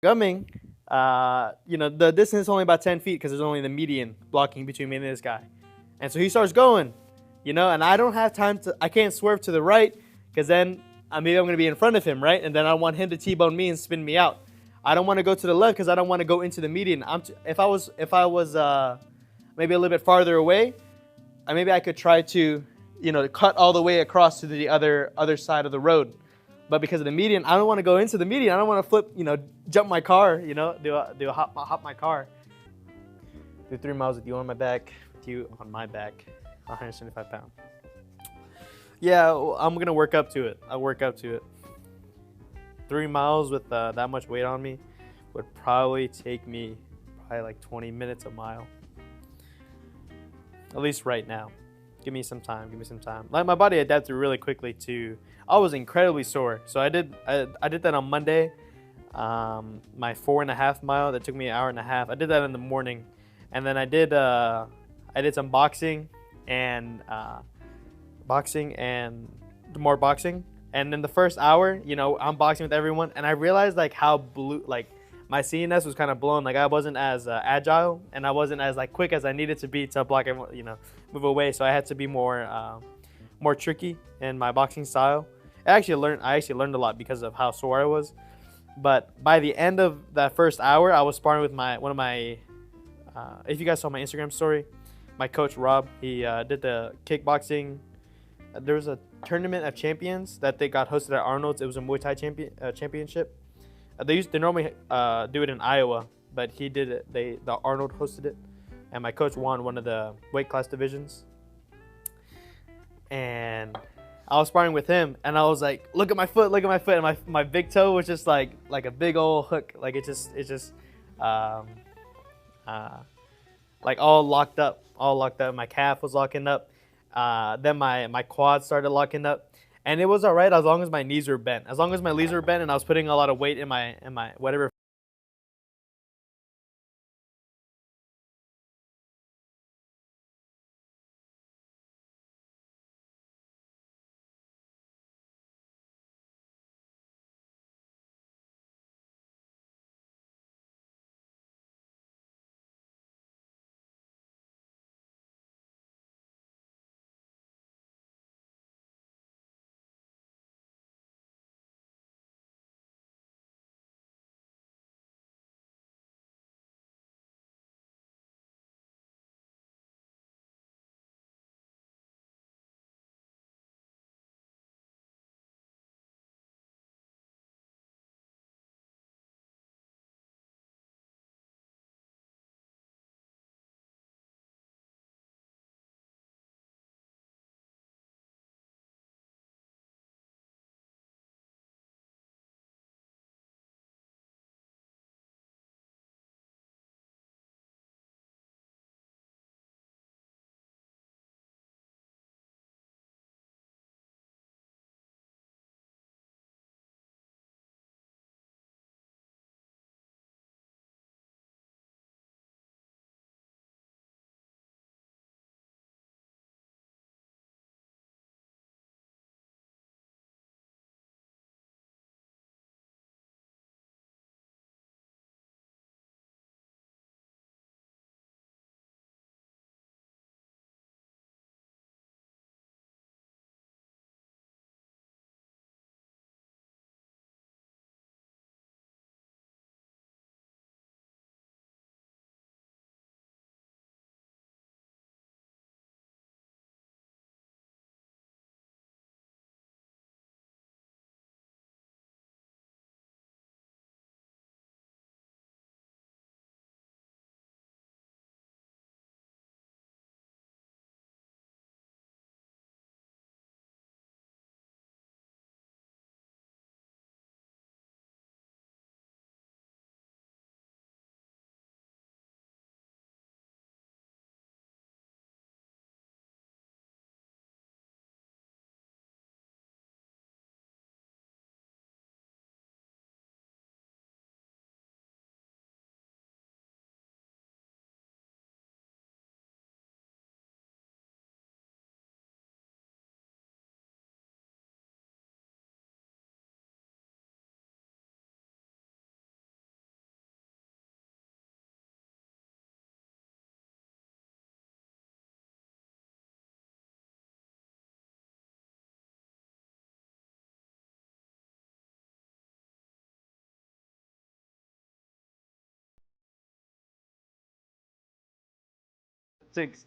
Coming, the distance is only about 10 feet because there's only the median blocking between me and this guy. And so he starts going, and I don't have time I can't swerve to the right because then maybe I'm going to be in front of him, right? And then I want him to T-bone me and spin me out. I don't want to go to the left because I don't want to go into the median. If I was maybe a little bit farther away, maybe I could try to, cut all the way across to the other side of the road. But because of the median, I don't want to go into the median. I don't want to flip, jump my car, do a hop my car. Do 3 miles with you on my back, with you on my back, 175 pounds. Yeah, I'm gonna work up to it. I'll work up to it. 3 miles with that much weight on me would probably take me like 20 minutes a mile. At least right now. Give me some time. Like my body adapted really quickly to. I was incredibly sore, so I did that on Monday. My 4.5 mile that took me an hour and a half. I did that in the morning, and then I did some boxing and more boxing. And in the first hour, I'm boxing with everyone, and I realized like how my CNS was kind of blown. Like I wasn't as agile, and I wasn't as like quick as I needed to be to block and move away. So I had to be more tricky in my boxing style. I actually learned a lot because of how sore I was. But by the end of that first hour, I was sparring with one of my. If you guys saw my Instagram story, my coach Rob, he did the kickboxing. There was a tournament of champions that they got hosted at Arnold's. It was a Muay Thai championship. They normally do it in Iowa, but he did it. The Arnold hosted it, and my coach won one of the weight class divisions. And I was sparring with him, and I was like, "Look at my foot! Look at my foot!" And my big toe was just like a big old hook. Like it just like all locked up. My calf was locking up. Then my quads started locking up. And it was all right as long as my knees were bent. As long as my knees were bent and I was putting a lot of weight in my whatever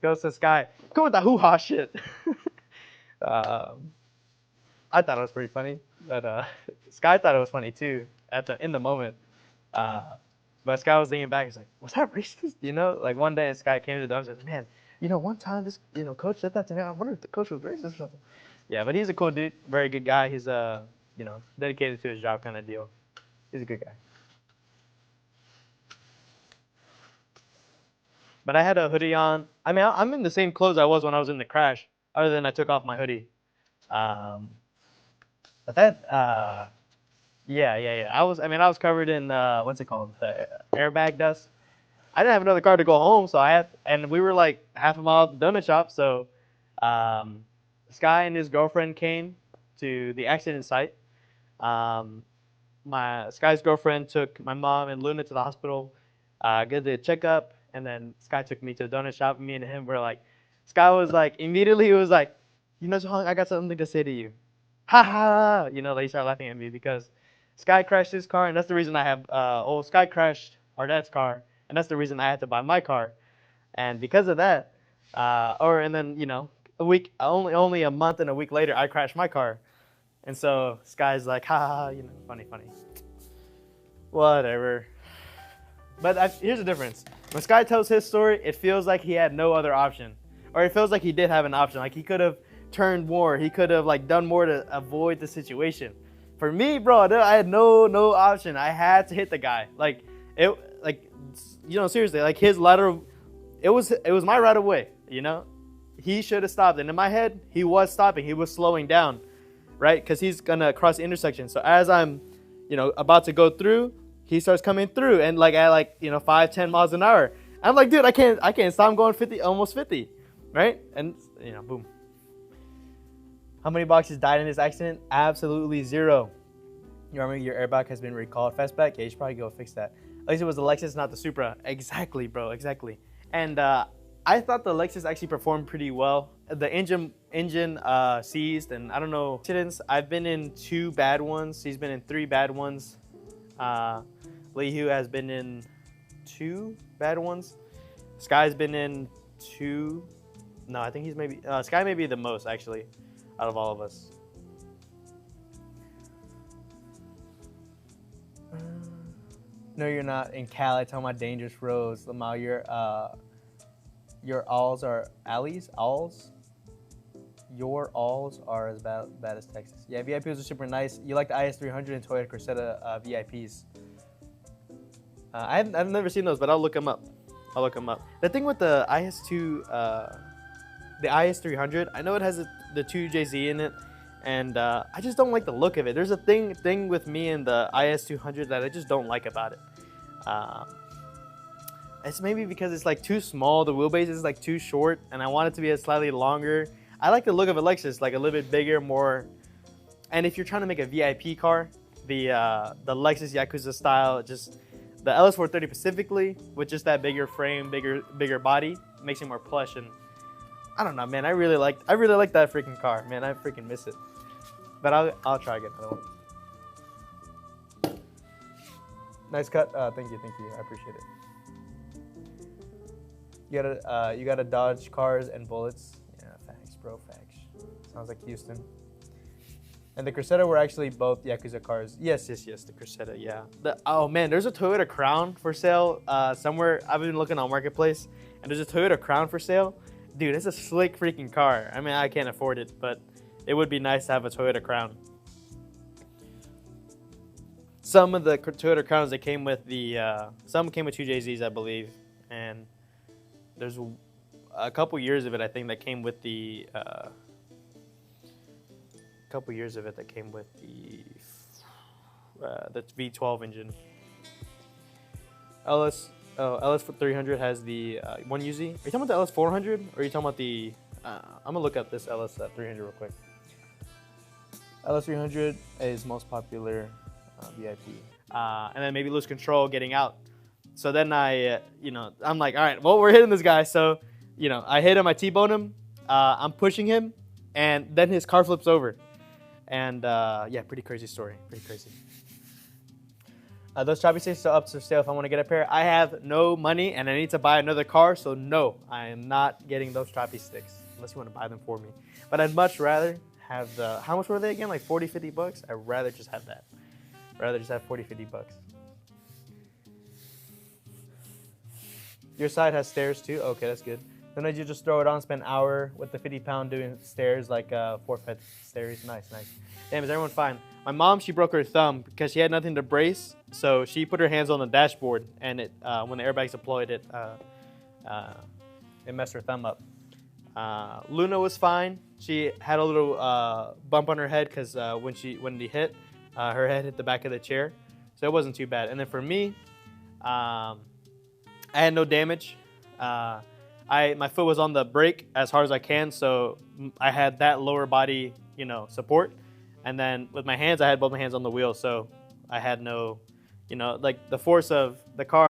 goes to Sky. Come with that hoo-ha shit. I thought it was pretty funny, but Sky thought it was funny too in the moment. But Sky was thinking back. He's like, "Was that racist?" You know, like one day Sky came to the dog and said, "Man, you know, one time this, you know, coach said that to me. I wonder if the coach was racist or something." Yeah, but he's a cool dude, very good guy. He's you know, dedicated to his job kind of deal. He's a good guy. But I had a hoodie on. I mean, I'm in the same clothes I was when I was in the crash, other than I took off my hoodie. But that, yeah. I was covered in what's it called, the airbag dust. I didn't have another car to go home, so and we were like half a mile to the donut shop. So, Sky and his girlfriend came to the accident site. My Sky's girlfriend took my mom and Luna to the hospital, get the checkup, and then Sky took me to the donut shop. Me and him were like, Sky was like, immediately he was like, "You know, Hong, I got something to say to you." Ha ha! You know, they started laughing at me because Sky crashed his car, and that's the reason I have. Sky crashed our dad's car, and that's the reason I had to buy my car. And because of that, and then you know, only a month and a week later, I crashed my car. And so Sky's like, ha ha, you know, funny. Whatever. But here's the difference. When Sky tells his story, it feels like he had no other option. Or it feels like he did have an option. Like he could have turned more. He could have like done more to avoid the situation. For me, bro, I had no option. I had to hit the guy. You know, seriously, like his lateral, it was my right of way, you know? He should have stopped. And in my head, he was stopping. He was slowing down. Right, because he's gonna cross the intersection. So as I'm, you know, about to go through, he starts coming through, and like at 5-10 miles an hour. I'm like, dude, I can't stop. I'm going 50, almost 50, right? And you know, boom. How many boxes died in this accident? Absolutely 0. You remember your airbag has been recalled. Fastback, yeah, you should probably go fix that. At least it was the Lexus, not the Supra. Exactly, bro, exactly. And I thought the Lexus actually performed pretty well. The engine seized, and I don't know accidents. I've been in 2 bad ones. He's been in 3 bad ones. Leehu has been in 2 bad ones. Sky's been in 2. No, I think he's maybe Sky may be the most actually out of all of us. No, you're not in Cali. Talking about dangerous roads, Lamau. Your alls are alleys? Alls? Your alls are as bad as Texas. Yeah, VIPs are super nice. You like the IS300 and Toyota Cressida VIPs. I've never seen those, but I'll look them up. The thing with the the IS300, I know it has the 2JZ in it, and I just don't like the look of it. There's a thing with me and the IS200 that I just don't like about it. It's maybe because it's like too small. The wheelbase is like too short, and I want it to be a slightly longer. I like the look of a Lexus, like a little bit bigger, more. And if you're trying to make a VIP car, the Lexus Yakuza style, just the LS430 specifically, with just that bigger frame, bigger body, makes it more plush. And I don't know, man. I really like that freaking car, man. I freaking miss it. But I'll try again another one. Nice cut. Thank you. I appreciate it. You gotta dodge cars and bullets. Yeah, facts, bro, facts. Sounds like Houston. And the Cressida were actually both Yakuza cars. Yes, the Cressida, yeah. Oh man, there's a Toyota Crown for sale somewhere. I've been looking on Marketplace, and there's a Toyota Crown for sale. Dude, it's a slick freaking car. I mean, I can't afford it, but it would be nice to have a Toyota Crown. Some of the Toyota Crowns that came with some came with 2JZs, I believe, and there's a couple years of it, I think, that came with the the V12 engine. LS300 has the 1UZ. Are you talking about the LS400, or are you talking about the? I'm gonna look up this LS300 real quick. LS300 is most popular VIP, and then maybe lose control getting out. So then I'm like, all right, well, we're hitting this guy. So, I hit him, I T-bone him, I'm pushing him, and then his car flips over. And yeah, pretty crazy story, pretty crazy. Those choppy sticks are up for sale if I want to get a pair. I have no money and I need to buy another car, so no, I am not getting those choppy sticks unless you want to buy them for me. But I'd much rather have the, how much were they again? Like 40, 50 bucks? I'd rather just have that. Rather just have 40, 50 bucks. Your side has stairs too? Okay, that's good. Then did you just throw it on, spend an hour with the 50-pound doing stairs like 4 foot stairs? Nice, nice. Damn, is everyone fine? My mom, she broke her thumb because she had nothing to brace, so she put her hands on the dashboard, and it when the airbags deployed, it messed her thumb up. Luna was fine. She had a little bump on her head because when he hit, her head hit the back of the chair, so it wasn't too bad. And then for me, I had no damage. My foot was on the brake as hard as I can, so I had that lower body, support. And then with my hands, I had both my hands on the wheel, so I had no, like the force of the car.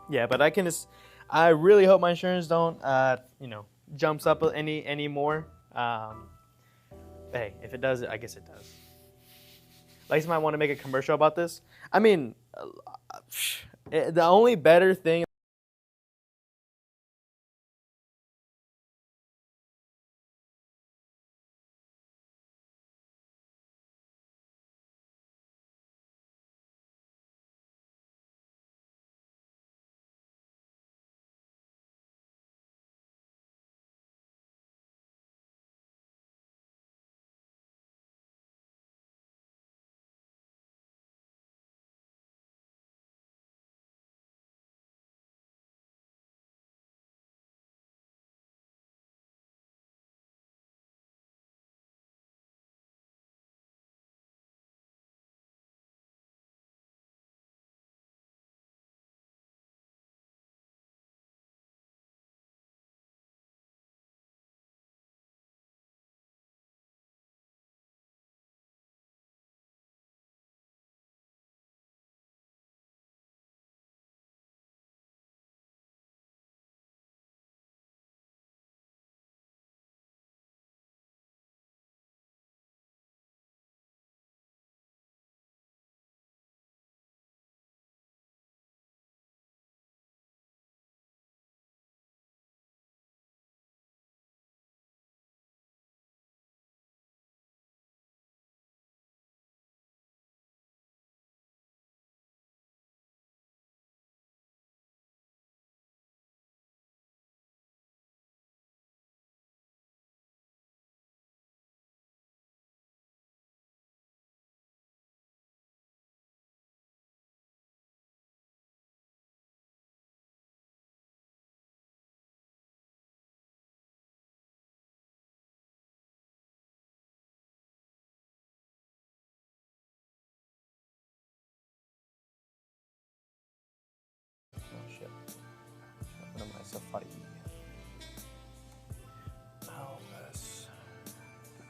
Yeah, but I really hope my insurance don't, jumps up any more. Hey, if it does, I guess it does. Lex might want to make a commercial about this. I mean, the only better thing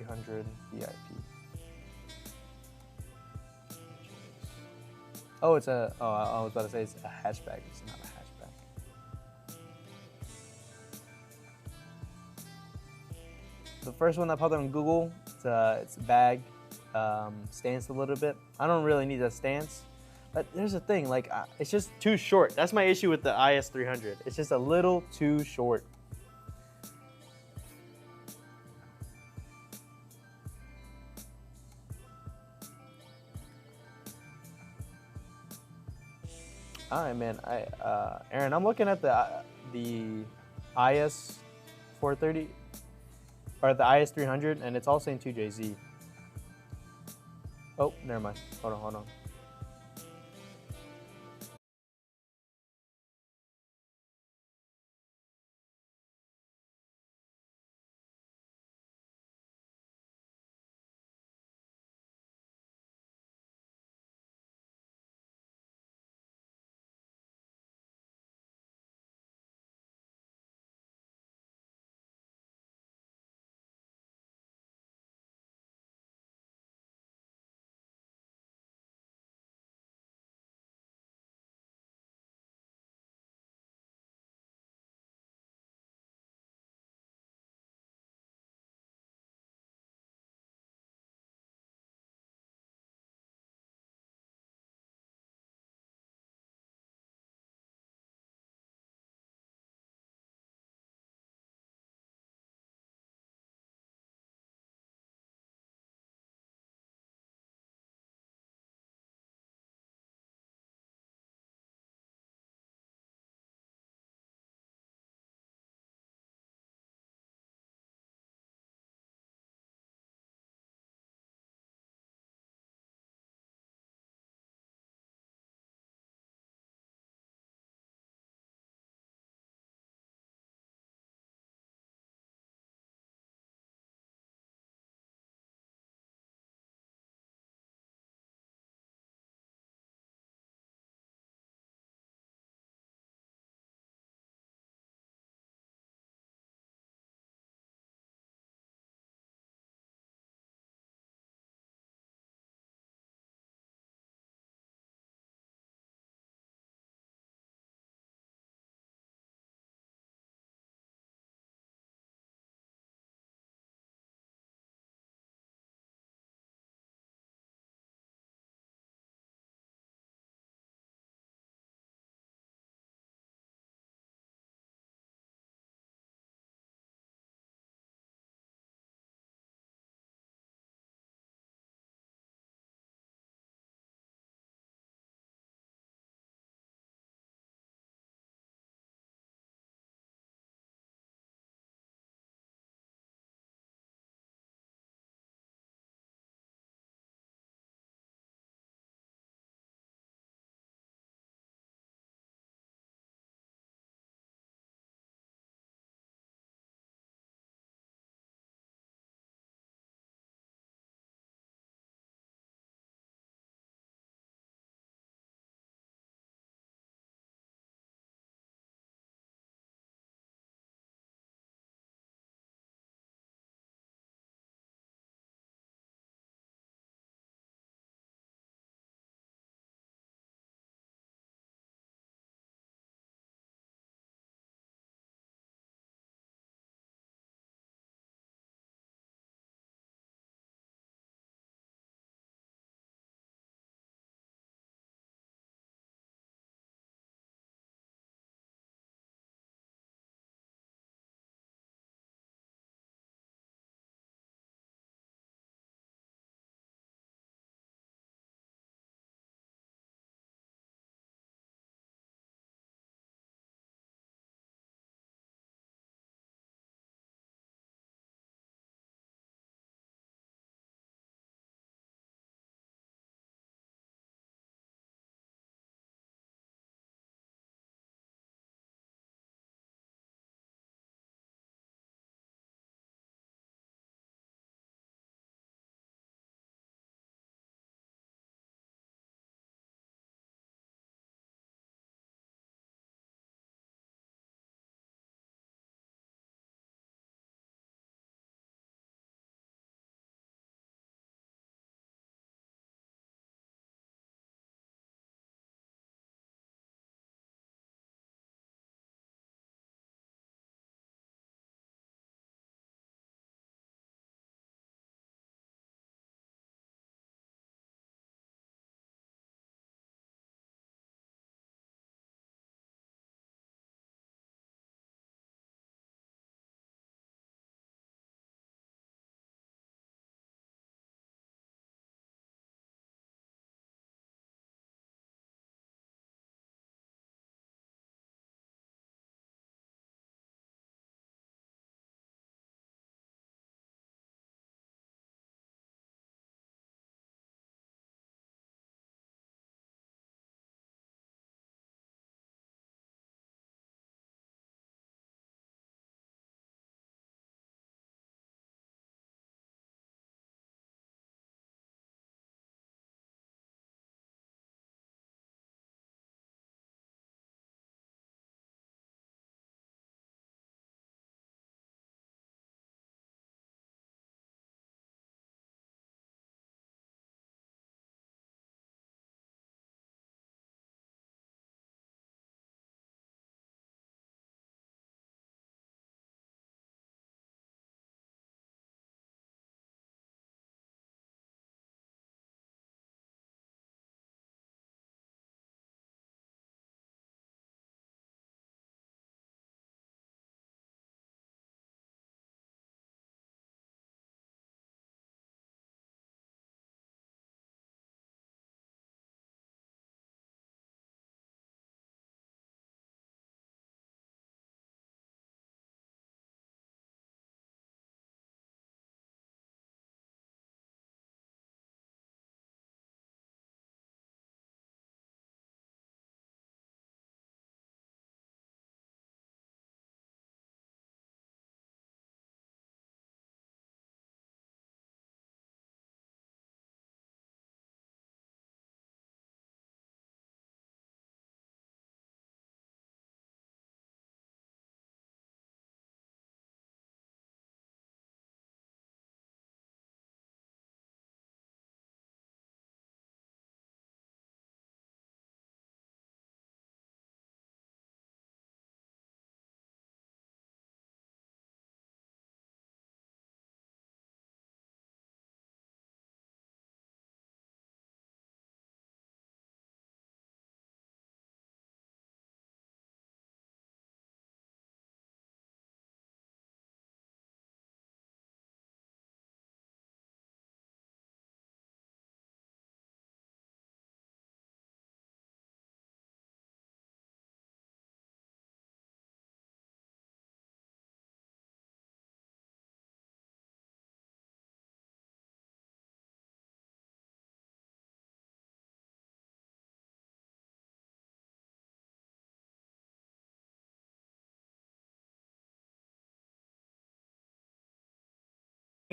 IS300 VIP. Oh, it's a. Oh, I was about to say it's a hatchback. It's not a hatchback. The first one that popped up on Google, it's a bag, stance a little bit. I don't really need a stance, but there's a thing, like it's just too short. That's my issue with the IS300. It's just a little too short. All right, man. Aaron, I'm looking at the IS 430 or the IS 300, and it's all saying 2JZ. Oh, never mind. Hold on.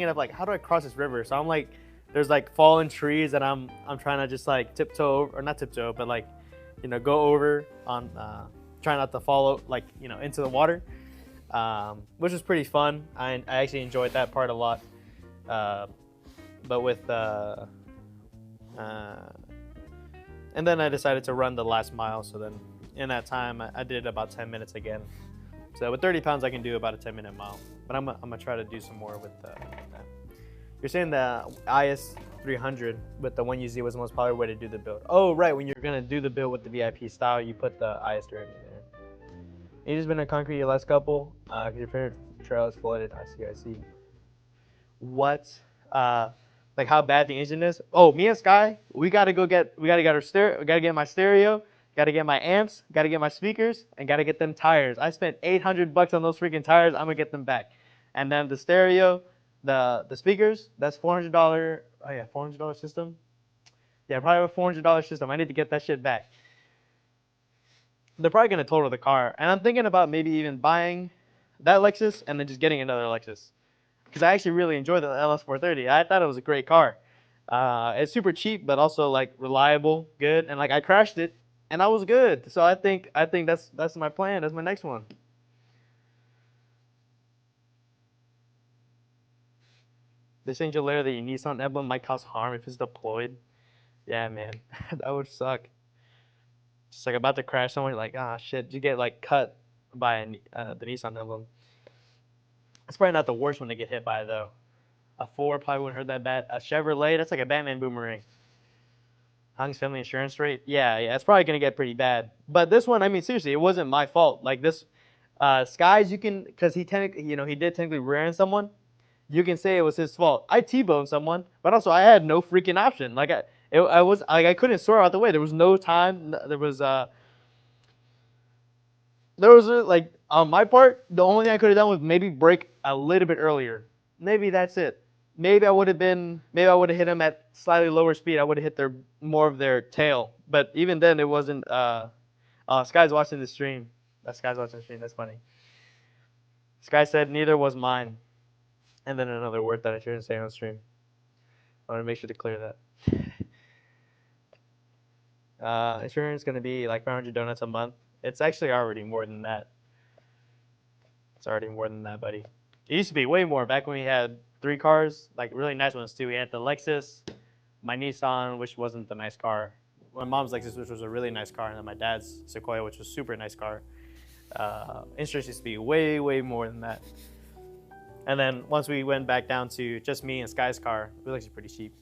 thinking of like, how do I cross this river? So I'm like, there's like fallen trees and I'm trying to just like tiptoe or not tiptoe, but like, go over on, try not to fall like, into the water, which was pretty fun. I actually enjoyed that part a lot. But with, and then I decided to run the last mile. So then in that time, I did about 10 minutes again. So with 30 pounds, I can do about a 10-minute mile. But I'm gonna try to do some more with that. You're saying the IS 300 with the 1UZ was the most popular way to do the build. Oh, right. When you're gonna do the build with the VIP style, you put the IS 300 there. You just been in concrete your last couple, because your favorite trail is flooded. I see. What? Like how bad the engine is? Oh, me and Sky, we gotta get our stereo. We gotta get my stereo. Gotta get my amps. Gotta get my speakers, and gotta get them tires. I spent $800 on those freaking tires. I'm gonna get them back. And then the stereo, the speakers. That's $400. Oh yeah, $400 system. Yeah, probably a $400 system. I need to get that shit back. They're probably gonna total the car, and I'm thinking about maybe even buying that Lexus and then just getting another Lexus. Because I actually really enjoyed the LS430. I thought it was a great car. It's super cheap, but also like reliable, good, and like I crashed it, and I was good. So I think that's my plan. That's my next one. This angel layer that your Nissan emblem might cause harm if it's deployed. Yeah, man, that would suck. Just like about to crash someone, like ah shit, you get like cut by the Nissan emblem. It's probably not the worst one to get hit by though. A 4 probably wouldn't hurt that bad. A Chevrolet, that's like a Batman boomerang. Hung's family insurance rate? Yeah, it's probably gonna get pretty bad. But this one, I mean, seriously, it wasn't my fault. Like this, Skies, you can, because he technically, he did technically rear end someone. You can say it was his fault. I T-boned someone, but also I had no freaking option. Like I was like I couldn't swerve out the way. There was no time. There was like on my part, the only thing I could have done was maybe brake a little bit earlier. Maybe that's it. Maybe I would have hit them at slightly lower speed. I would have hit more of their tail. But even then, it wasn't. Sky's watching the stream. Sky's watching the stream. That's funny. Sky said neither was mine. And then another word that I shouldn't say on stream. I want to make sure to clear that. Insurance is going to be like 500 donuts a month. It's actually already more than that. It's already more than that, buddy. It used to be way more back when we had 3 cars, like really nice ones too. We had the Lexus, my Nissan, which wasn't the nice car. My mom's Lexus, which was a really nice car, and then my dad's Sequoia, which was a super nice car. Insurance used to be way, way more than that. And then once we went back down to just me and Sky's car, it was actually pretty cheap.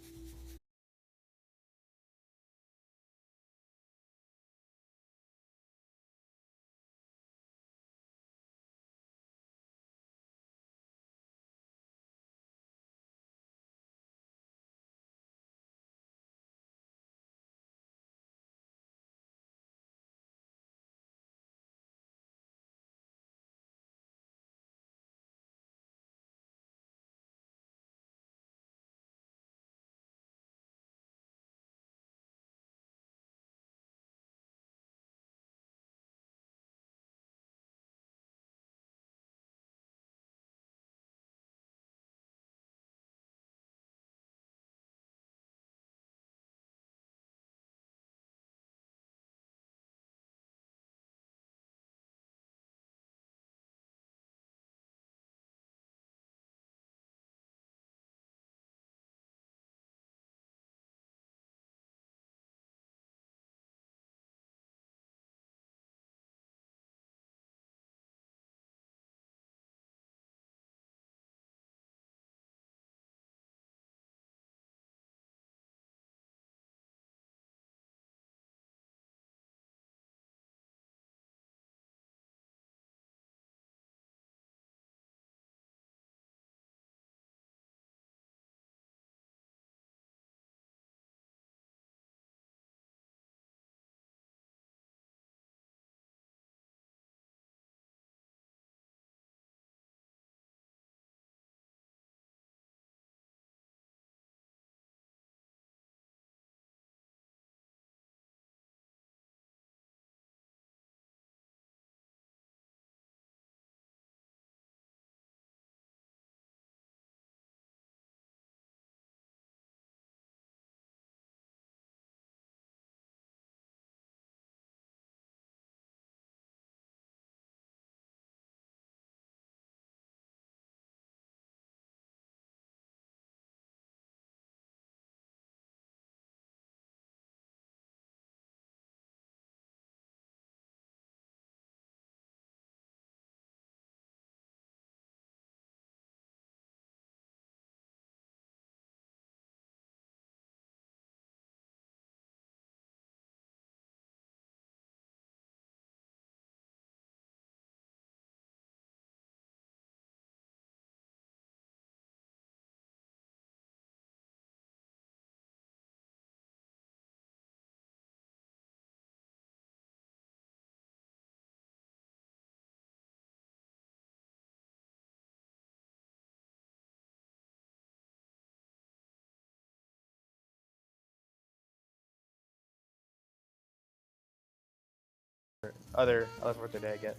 other LS430 I get.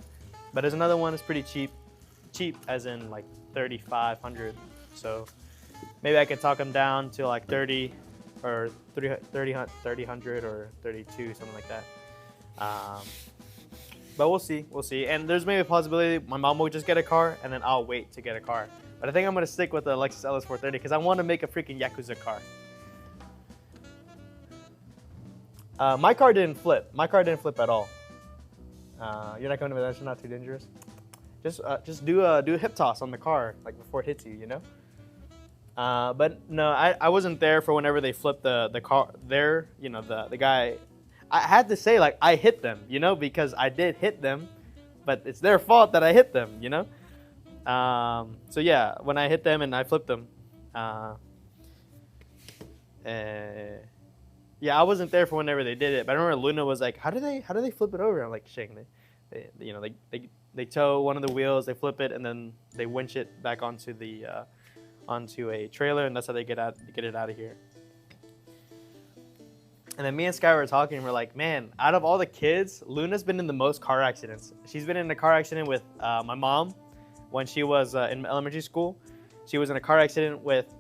But there's another one that's pretty cheap. Cheap as in like 3,500. So maybe I can talk them down to like 30 or 3,000 or 32, something like that. But we'll see. And there's maybe a possibility my mom will just get a car and then I'll wait to get a car. But I think I'm gonna stick with the Lexus LS430 because I want to make a freaking Yakuza car. My car didn't flip. My car didn't flip at all. You're not coming to that? You're not too dangerous. Just do a hip toss on the car like before it hits you, you know. But no, I wasn't there for whenever they flipped the car. There, you know, the guy. I had to say like I hit them, you know, because I did hit them, but it's their fault that I hit them, you know. So yeah, when I hit them and I flipped them, yeah, I wasn't there for whenever they did it. But I remember Luna was like, "How do they flip it over?" I'm like, "Shang, they tow one of the wheels, they flip it, and then they winch it back onto the onto a trailer, and that's how they get it out of here." And then me and Sky were talking, and we're like, "Man, out of all the kids, Luna's been in the most car accidents. She's been in a car accident with my mom when she was in elementary school. She was in a car accident with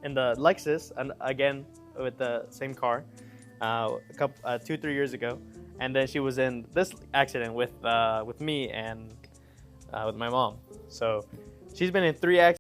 in the Lexus, and again with the same car, 2-3 years ago. And then she was in this accident with me and with my mom. So she's been in 3 accidents.